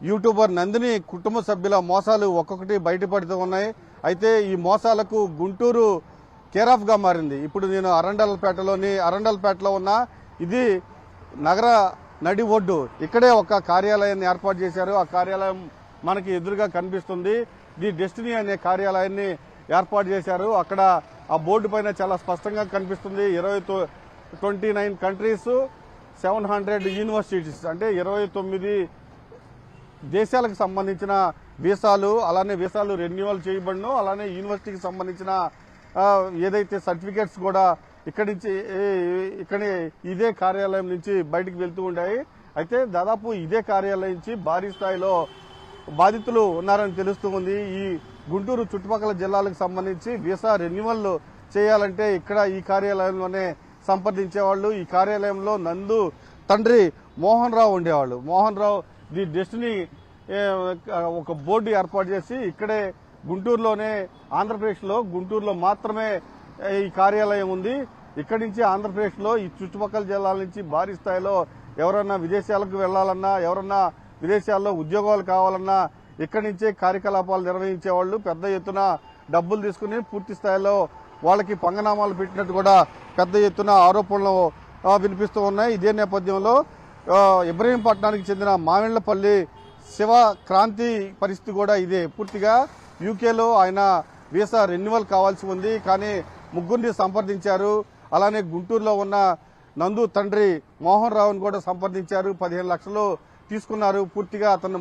YouTuber Nandini కుటుంబ సభ్యుల మోసాలు ఒక్కొక్కటి బయటపడుతూ ఉన్నాయి. అయితే ఈ మోసాలకు గుంటూరు కేరాఫ్గా మారింది. ఇప్పుడు నేను అరండల్పేటలో ఉన్న ఇది నగర నడి ఒడ్డు. ఇక్కడే ఒక కార్యాలయాన్ని ఏర్పాటు చేశారు. ఆ కార్యాలయం మనకి ఎదురుగా కనిపిస్తుంది. ది డెస్టినీ అనే కార్యాలయాన్ని ఏర్పాటు చేశారు. అక్కడ ఆ బోర్డు పైన చాలా స్పష్టంగా కనిపిస్తుంది 29 కంట్రీస్ 700 యూనివర్సిటీస్, అంటే 29 దేశాలకు సంబంధించిన వీసాలు, అలానే వీసాలు రెన్యువల్ చేయబడను, అలానే యూనివర్సిటీకి సంబంధించిన ఏదైతే సర్టిఫికేట్స్ కూడా ఇక్కడి ఇదే కార్యాలయం నుంచి బయటికి వెళ్తూ ఉంటాయి. అయితే దాదాపు ఇదే కార్యాలయం నుంచి భారీ స్థాయిలో బాధితులు ఉన్నారని తెలుస్తూ ఉంది. ఈ గుంటూరు చుట్టుపక్కల జిల్లాలకు సంబంధించి వీసా రెన్యువల్ చేయాలంటే ఇక్కడ ఈ కార్యాలయంలోనే సంప్రదించేవాళ్ళు. ఈ కార్యాలయంలో నందు తండ్రి మోహన్ రావు ఉండేవాళ్ళు. మోహన్ రావు ది డెస్టినీ ఒక బోర్డు ఏర్పాటు చేసి ఇక్కడే గుంటూరులోనే ఆంధ్రప్రదేశ్లో గుంటూరులో మాత్రమే ఈ కార్యాలయం ఉంది. ఇక్కడి నుంచి ఆంధ్రప్రదేశ్లో ఈ చుట్టుపక్కల జిల్లాల నుంచి భారీ స్థాయిలో ఎవరన్నా విదేశాలకు వెళ్లాలన్నా, ఎవరన్నా విదేశాల్లో ఉద్యోగాలు కావాలన్నా ఇక్కడి నుంచే కార్యకలాపాలు నిర్వహించేవాళ్లు. పెద్ద ఎత్తున డబ్బులు తీసుకుని పూర్తి స్థాయిలో వాళ్ళకి పంగనామాలు పెట్టినట్టు కూడా పెద్ద ఎత్తున ఆరోపణలు వినిపిస్తూ ఉన్నాయి. ఇదే నేపథ్యంలో ఇబ్రహీంపట్నానికి చెందిన మామిళ్లపల్లి శివ క్రాంతి పరిస్థితి కూడా ఇదే. పూర్తిగా యూకేలో ఆయన వీసా రెన్యువల్ కావాల్సి ఉంది, కానీ ముగ్గురిని సంప్రదించారు. అలానే గుంటూరులో ఉన్న నందు తండ్రి మోహన్ రావును కూడా సంప్రదించారు. 15 లక్షలు తీసుకున్నారు. పూర్తిగా అతన్ని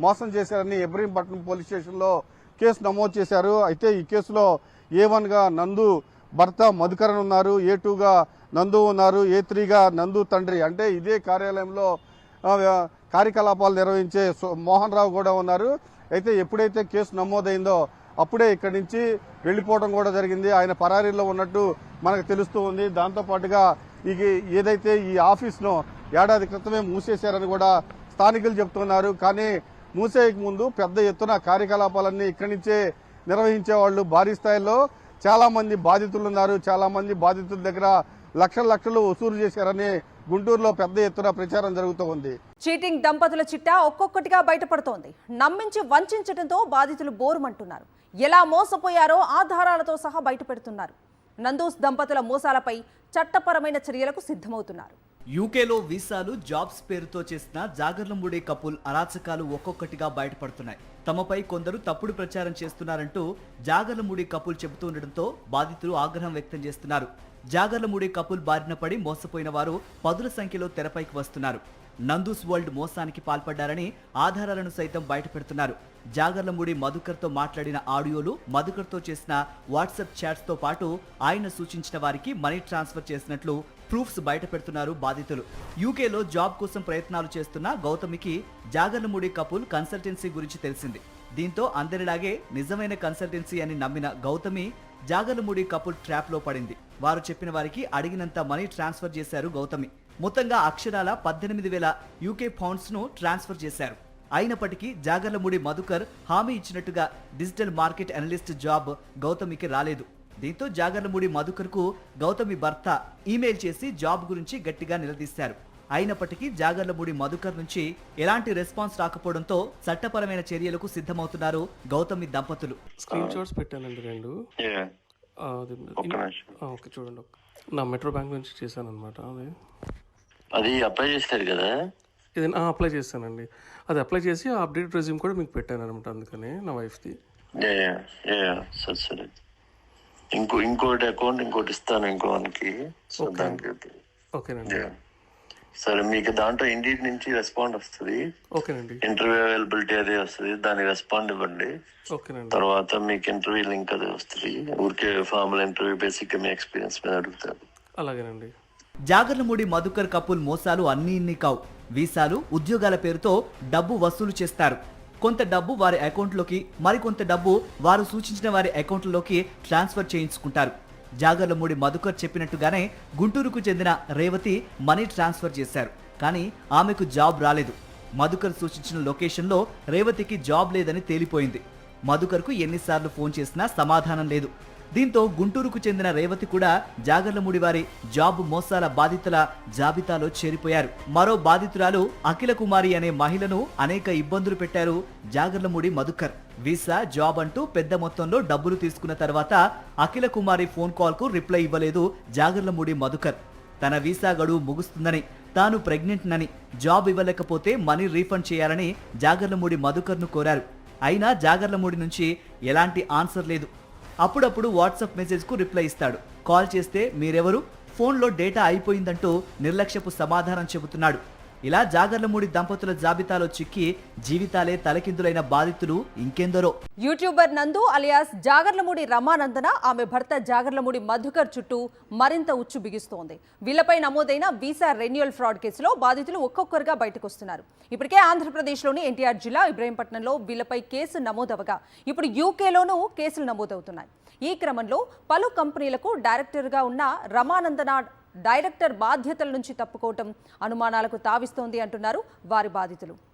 మోసం చేశారని ఇబ్రహీంపట్నం పోలీస్ స్టేషన్లో కేసు నమోదు చేశారు. అయితే ఈ కేసులో A1గా నందు భర్త మధుకరన్ ఉన్నారు, A2గా నందు ఉన్నారు, A3గా నందు తండ్రి, అంటే ఇదే కార్యాలయంలో కార్యకలాపాలు నిర్వహించే మోహన్ రావు కూడా ఉన్నారు. అయితే ఎప్పుడైతే కేసు నమోదైందో అప్పుడే ఇక్కడి నుంచి వెళ్లిపోవడం కూడా జరిగింది. ఆయన పరారీలో ఉన్నట్టు మనకు తెలుస్తూ ఉంది. దాంతోపాటుగా ఏదైతే ఈ ఆఫీస్ను ఏడాది క్రితమే మూసేశారని కూడా స్థానికులు చెప్తున్నారు. కానీ మూసేయక ముందు పెద్ద ఎత్తున కార్యకలాపాలన్నీ ఇక్కడి నుంచే నిర్వహించేవాళ్లు. భారీ స్థాయిలో చాలా మంది బాధితులు ఉన్నారు. చాలా మంది బాధితుల దగ్గర లక్షలు వసూలు చేశారని గుంటూరులో పెద్ద ఎత్తున ప్రచారం జరుగుతూ ఉంది. చీటింగ్ దంపతుల చిట్టా ఒక్కొక్కటిగా బయటపడుతోంది. నమ్మించి వంచడంతో బాధితులు బోరుమంటున్నారు. ఎలా మోసపోయారో ఆధారాలతో సహా బయటపెడుతున్నారు. నందూస్ దంపతుల మోసాలపై చట్టపరమైన చర్యలకు సిద్ధమవుతున్నారు. యూకేలో వీసాలు, జాబ్స్ పేరుతో చేసిన జాగర్లమూడి కపుల్ అరాచకాలు ఒక్కొక్కటిగా బయటపడుతున్నాయి. తమపై కొందరు తప్పుడు ప్రచారం చేస్తున్నారంటూ జాగర్లమూడి కపుల్ చెబుతుండటంతో బాధితులు ఆగ్రహం వ్యక్తం చేస్తున్నారు. జాగర్లమూడి కపుల్ బారిన పడి మోసపోయిన వారు పదుల సంఖ్యలో తెరపైకి వస్తున్నారు. నందూస్ వరల్డ్ మోసానికి పాల్పడ్డారని ఆధారాలను సైతం బయటపెడుతున్నారు. జాగర్లమూడి మధుకర్తో మాట్లాడిన ఆడియోలు, మధుకర్తో చేసిన వాట్సాప్ చాట్స్తో పాటు ఆయన సూచించిన వారికి మనీ ట్రాన్స్ఫర్ చేసినట్లు ప్రూఫ్స్ బయటపెడుతున్నారు బాధితులు. యూకేలో జాబ్ కోసం ప్రయత్నాలు చేస్తున్న గౌతమికి జాగర్లమూడి కపుల్ కన్సల్టెన్సీ గురించి తెలిసింది. దీంతో అందరిలాగే నిజమైన కన్సల్టెన్సీ అని నమ్మిన గౌతమి జాగర్లమూడి కపుల్ ట్రాప్ లో పడింది. వారు చెప్పిన వారికి అడిగినంత మనీ ట్రాన్స్ఫర్ చేశారు గౌతమి. మొత్తంగా అక్షరాల 18,000 యూకే పౌండ్స్ ను ట్రాన్స్ఫర్ చేశారు. అయినప్పటికీ జాగర్లమూడి మధుకర్ హామీ ఇచ్చినట్టుగా డిజిటల్ మార్కెట్ అనలిస్ట్ జాబ్ గౌతమికి రాలేదు. దీంతో జాగర్లమూడి మధుకర్ కు గౌతమి భర్త ఈమెయిల్ చేసి జాబ్ గురించి గట్టిగా నిలదీశారు. అయినప్పటికీ జాగర్లమూడి మధుకర్ నుంచి ఎలాంటి రెస్పాన్స్ రాకపోవడంతో చట్టపరమైన చర్యలకు సిద్ధమవుతున్నారు గౌతమి దంపతులు. స్క్రీన్ షాట్స్ పెట్టానండి రెండు. ఓకే చూడండి, నా మెట్రో బ్యాంక్ నుంచి చేశాను అనమాట. అది అప్లై చేస్తారు కదా, ఇది అప్లై చేస్తానండి. అది అప్లై చేసి అప్డేట్ రెజ్యూమ్ కూడా మీకు పెట్టాను అనమాట. అందుకని నా వైఫ్ది. సరే సరే, ఇంకోటి అకౌంట్ ఇంకోటి ఇస్తాను ఇంకోనికి. ఓకేనండి. సరే, మీకు దాంట్లో ఇండియన్ నుంచి రెస్పాండ్ వస్తుంది. ఓకేనండి. ఇంటర్వ్యూ అవైలబిలిటీ అదే వస్తుంది, దానికి రెస్పాండ్ ఇవ్వండి. ఓకేనండి. తర్వాత మీకు ఇంటర్వ్యూ లింక్ అదే వస్తుంది. ఊరికే ఫార్మల్ ఇంటర్వ్యూ, బేసిక్ గా మీ ఎక్స్పీరియన్స్ మీద అడుగుతారు. అలాగేనండి. జాగర్లమూడి మధుకర్ కపుల్ మోసాలు అన్నీ ఇన్ని కావు. వీసాలు, ఉద్యోగాల పేరుతో డబ్బు వసూలు చేస్తారు. కొంత డబ్బు వారి అకౌంట్లోకి, మరికొంత డబ్బు వారు సూచించిన వారి అకౌంట్లోకి ట్రాన్స్ఫర్ చేయించుకుంటారు. జాగర్లమూడి మధుకర్ చెప్పినట్టుగానే గుంటూరుకు చెందిన రేవతి మనీ ట్రాన్స్ఫర్ చేశారు. కానీ ఆమెకు జాబ్ రాలేదు. మధుకర్ సూచించిన లొకేషన్లో రేవతికి జాబ్ లేదని తేలిపోయింది. మధుకర్కు ఎన్నిసార్లు ఫోన్ చేసినా సమాధానం లేదు. దీంతో గుంటూరుకు చెందిన రేవతి కూడా జాగర్లమూడి వారి జాబ్ మోసాల బాధితుల జాబితాలో చేరిపోయారు. మరో బాధితురాలు అఖిల కుమారి అనే మహిళను అనేక ఇబ్బందులు పెట్టారు జాగర్లమూడి మధుకర్. వీసా జాబ్ అంటూ పెద్ద మొత్తంలో డబ్బులు తీసుకున్న తర్వాత అఖిల కుమారి ఫోన్ కాల్ కు రిప్లై ఇవ్వలేదు జాగర్లమూడి మధుకర్. తన వీసా గడువు ముగుస్తుందని, తాను ప్రెగ్నెంట్ నని, జాబ్ ఇవ్వలేకపోతే మనీ రీఫండ్ చేయాలని జాగర్లమూడి మధుకర్ను కోరారు. అయినా జాగర్లమూడి నుంచి ఎలాంటి ఆన్సర్ లేదు. అప్పుడప్పుడు వాట్సాప్ మెసేజ్కు రిప్లై ఇస్తాడు. కాల్ చేస్తే మీరెవరు, ఫోన్లో డేటా అయిపోయిందంటూ నిర్లక్ష్యపు సమాధానం చెబుతున్నాడు. ఇలా జాగర్లమూడి దంపతుల జాబితాలో చిక్కి జీవితాలే తలకిందులైన బాధితులు ఇంకెందరో. యూట్యూబర్ నందు అలియాస్ జాగర్లమూడి రమానందన ఆమె భర్త జాగర్లమూడి మధుకర్ చుట్టూ మరింత ఉచ్చు బిగిస్తోంది. వీళ్లపై నమోదైన వీసా రెన్యువల్ ఫ్రాడ్ కేసులో బాధితులు ఒక్కొక్కరుగా బయటకు వస్తున్నారు. ఇప్పటికే ఆంధ్రప్రదేశ్లోని ఎన్టీఆర్ జిల్లా ఇబ్రహీంపట్నంలో వీళ్లపై కేసు నమోదవగా ఇప్పుడు యూకేలోనూ కేసులు నమోదవుతున్నాయి. ఈ క్రమంలో పలు కంపెనీలకు డైరెక్టర్గా ఉన్న రమానందన డైరెక్టర్ బాధ్యతల నుంచి తప్పుకోవటం అనుమానాలకు తావిస్తోంది అంటున్నారు వారి బాధితులు.